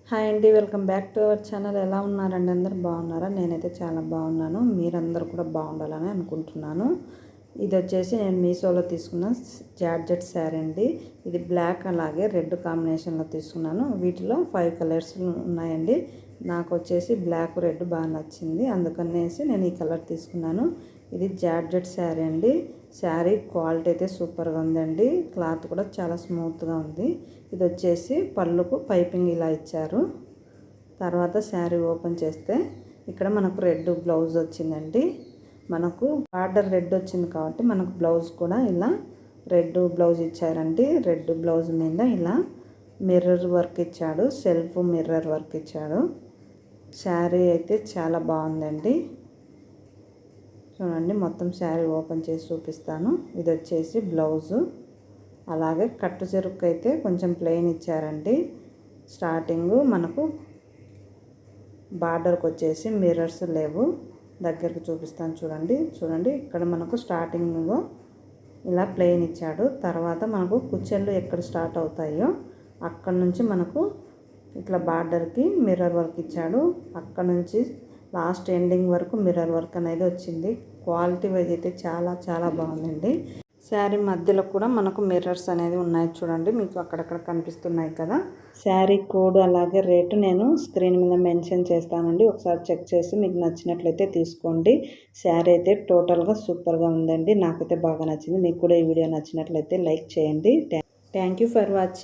Hi అండి, welcome back to our channel. ఎలా ఉన్నారండి? అందరూ బాగున్నారా? నేనైతే చాలా బాగున్నాను. మీరందరూ కూడా బాగుండాలని అనుకుంటున్నాను. ఇది వచ్చేసి నేను మీషోలో తీసుకున్న జార్జెట్ శారీ అండి. ఇది బ్లాక్ అలాగే రెడ్ కాంబినేషన్లో తీసుకున్నాను. వీటిలో 5 కలర్స్ ఉన్నాయండి. నాకు వచ్చేసి బ్లాక్ రెడ్ బాగా నచ్చింది, అందుకనేసి నేను ఈ కలర్ తీసుకున్నాను. ఇది జార్జెట్ శారీ అండి. శారీ క్వాలిటీ అయితే సూపర్గా ఉందండి. క్లాత్ కూడా చాలా స్మూత్గా ఉంది. ఇది వచ్చేసి పళ్ళుకు పైపింగ్ ఇలా ఇచ్చారు. తర్వాత శారీ ఓపెన్ చేస్తే ఇక్కడ మనకు రెడ్ బ్లౌజ్ వచ్చిందండి. మనకు బార్డర్ రెడ్ వచ్చింది కాబట్టి మనకు బ్లౌజ్ కూడా ఇలా రెడ్ బ్లౌజ్ ఇచ్చారండి. రెడ్ బ్లౌజ్ మీద ఇలా మిర్రర్ వర్క్ ఇచ్చాడు, సెల్ఫ్ మిర్రర్ వర్క్ ఇచ్చాడు. శారీ అయితే చాలా బాగుందండి. చూడండి, మొత్తం శారీ ఓపెన్ చేసి చూపిస్తాను. ఇది వచ్చేసి బ్లౌజు. అలాగే కట్టు చెరుకు అయితే కొంచెం ప్లెయిన్ ఇచ్చారండి. స్టార్టింగ్ మనకు బార్డర్కి వచ్చేసి మిర్రర్స్ లేవు. దగ్గరకు చూపిస్తాను చూడండి. ఇక్కడ మనకు స్టార్టింగ్లో ఇలా ప్లెయిన్ ఇచ్చాడు. తర్వాత మనకు కుచ్చెళ్ళు ఎక్కడ స్టార్ట్ అవుతాయో అక్కడ నుంచి మనకు ఇట్లా బార్డర్కి మిర్రర్ వర్క్ ఇచ్చాడు. అక్కడ నుంచి లాస్ట్ ఎండింగ్ వరకు మిర్రర్ వర్క్ అనేది వచ్చింది. క్వాలిటీ వైజ్ అయితే చాలా చాలా బాగుందండి. శారీ మధ్యలో కూడా మనకు మిర్రర్స్ అనేది ఉన్నాయి చూడండి, మీకు అక్కడక్కడ కనిపిస్తున్నాయి కదా. శారీ కోడ్ అలాగే రేటు నేను స్క్రీన్ మీద మెన్షన్ చేస్తానండి. ఒకసారి చెక్ చేసి మీకు నచ్చినట్లయితే తీసుకోండి. శారీ అయితే టోటల్గా సూపర్గా ఉందండి. నాకైతే బాగా నచ్చింది. మీకు కూడా ఈ వీడియో నచ్చినట్లయితే లైక్ చేయండి. Thank you for watching.